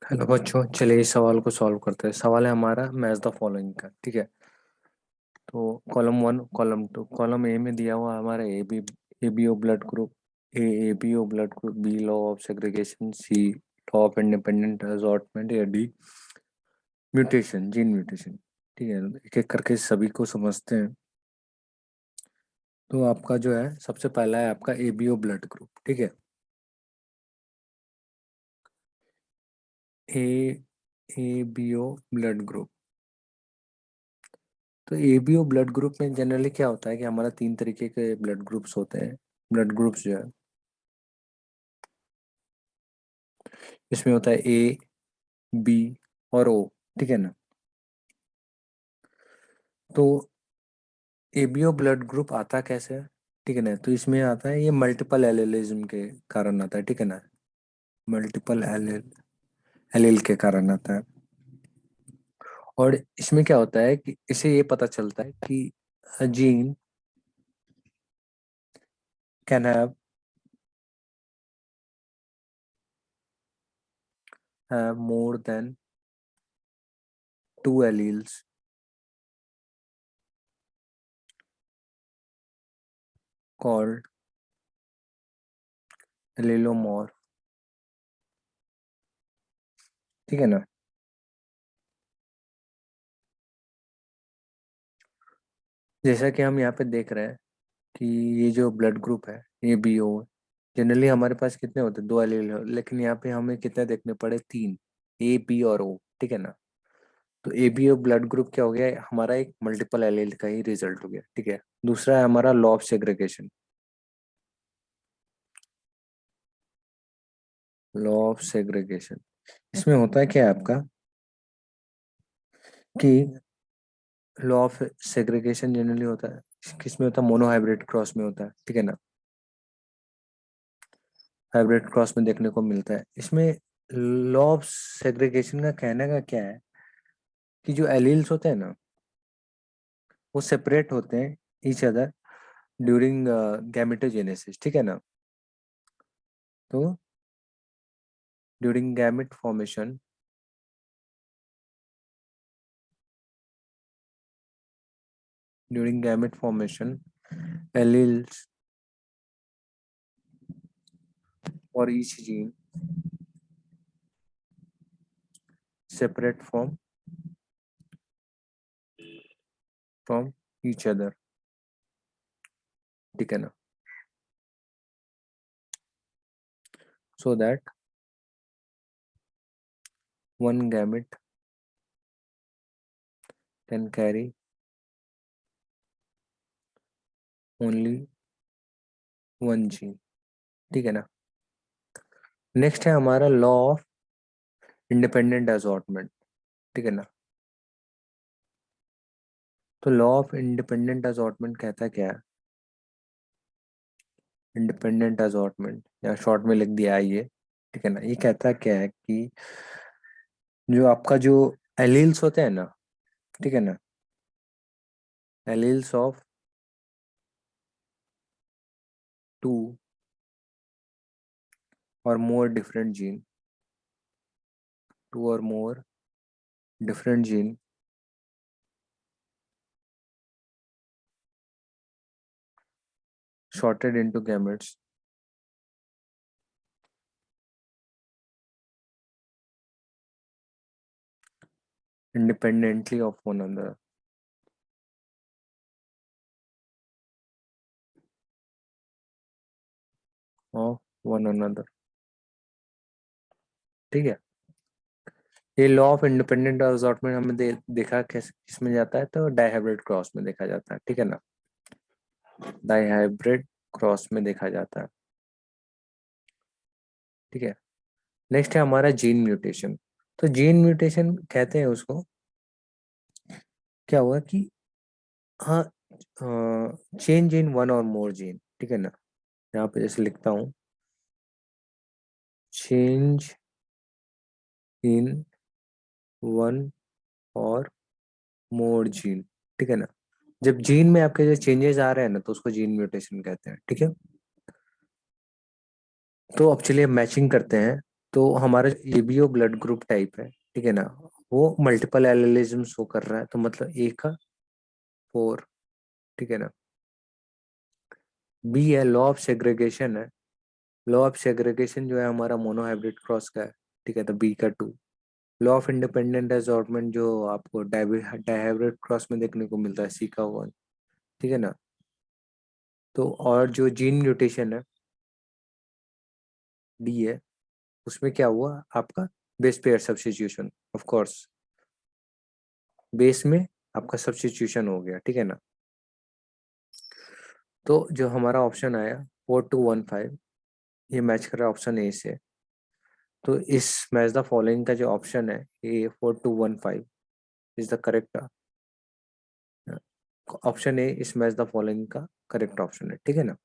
Hello बच्चों, चलिए इस सवाल को सॉल्व करते हैं। सवाल है हमारा मैच द फॉलोइंग का। ठीक है, तो column one, column two, column A में दिया हुआ है हमारा A B O blood group, A B O blood group, B law of segregation, C law of independent assortment, या डी म्यूटेशन, जीन म्यूटेशन। ठीक है, एक एक करके सभी को समझते हैं। तो आपका जो है सबसे पहला है आपका A B O blood group. ठीक है, A A B O blood group. तो एबीओ ब्लड ग्रुप में जनरली क्या होता है कि हमारा तीन तरीके के ब्लड ग्रुप्स होते हैं। ब्लड ग्रुप्स जो है इसमें होता है ए, बी और ओ। ठीक है ना। तो एबीओ ब्लड ग्रुप आता कैसे है? ठीक है ना, तो इसमें आता है, ये मल्टीपल एलिलिज्म के कारण आता है। ठीक है ना, मल्टीपल एलिल के कारण आता है। और इसमें क्या होता है कि इसे ये पता चलता है कि gene can have more than two alleles called allelomorph. ठीक है ना। जैसा कि हम यहाँ पे देख रहे हैं कि ये जो ब्लड ग्रुप है, ए बी ओ, जनरली हमारे पास कितने होते हैं? दो एलील हो, लेकिन यहाँ पे हमें कितने देखने पड़े? तीन, ए बी और ओ। ठीक है ना। तो A B O blood group क्या हो गया? हमारा एक मल्टीपल एलील का ही रिजल्ट हो गया। ठीक है। दूसरा है हमारा law of segregation. Law of segregation, इसमें होता है क्या है आपका कि लॉ ऑफ सेग्रीगेशन जनरली होता है किसमें? होता है मोनोहाइब्रिड क्रॉस में होता है। ठीक है ना, हाइब्रिड क्रॉस में देखने को मिलता है। इसमें लॉ ऑफ सेग्रीगेशन का कहने का क्या है कि जो एलील्स होते हैं ना, वो सेपरेट होते हैं ईच अदर ड्यूरिंग गैमेटोजेनेसिस। ठीक है ना। तो during gamete formation, during gamete formation alleles for each gene separate from each other. ठीक है ना। So that one gamete can carry only one gene. ठीक है ना। नेक्स्ट है हमारा लॉ ऑफ इंडिपेंडेंट असॉर्टमेंट। ठीक है ना। तो लॉ ऑफ इंडिपेंडेंट असॉर्टमेंट कहता क्या है? इंडिपेंडेंट असॉर्टमेंट, या शॉर्ट में लिख दिया है ये। ठीक है ना। ये कहता क्या है कि जो आपका जो एलील्स होते हैं ना, ठीक है ना, एलील्स ऑफ टू और मोर डिफरेंट जीन, टू और more different gene sorted into gametes independently of one another, of one another। ठीक है। ये लॉ ऑफ इंडिपेंडेंट असॉर्टमेंट हमें देखा कैसे किसमें जाता है? तो डाइहाइब्रिड क्रॉस में देखा जाता है। ठीक है ना, डाइहाइब्रिड क्रॉस में देखा जाता है। ठीक है। नेक्स्ट है हमारा जीन म्यूटेशन। तो जीन म्यूटेशन कहते हैं उसको, क्या हुआ कि हाँ, चेंज इन वन और मोर जीन। ठीक है ना। यहाँ पे जैसे लिखता हूँ, चेंज इन वन और मोर जीन। ठीक है ना। जब जीन में आपके जो चेंजेस आ रहे हैं ना, तो उसको जीन म्यूटेशन कहते हैं। ठीक है। तो अब चलिए मैचिंग करते हैं। तो हमारा एबीओ ब्लड ग्रुप टाइप है, ठीक है ना, वो मल्टीपल एलिलिज्म शो कर रहा है, तो मतलब ए का 4, ठीक है ना। बी है लॉ ऑफ सेग्रीगेशन है, लॉ ऑफ सेग्रीगेशन जो है हमारा मोनोहाइब्रिड क्रॉस का है, ठीक है, तो बी का 2। लॉ ऑफ इंडिपेंडेंट असॉर्टमेंट जो आपको डाइहाइब्रिड क्रॉस में देखने को मिलता है, सी का 1, ठीक है ना। तो और जो जीन म्यूटेशन है डी है, उसमें क्या हुआ आपका base pair substitution, of course base में आपका सब्स्टिट्यूशन हो गया, ठीक है ना। तो जो हमारा ऑप्शन आया 4215, ये मैच कर रहा है ऑप्शन ए से। तो इस मैच द फॉलोइंग का जो ऑप्शन है ए 4215 इज द करेक्ट ऑप्शन, ए इस मैच द फॉलोइंग का करेक्ट ऑप्शन है, ठीक है ना।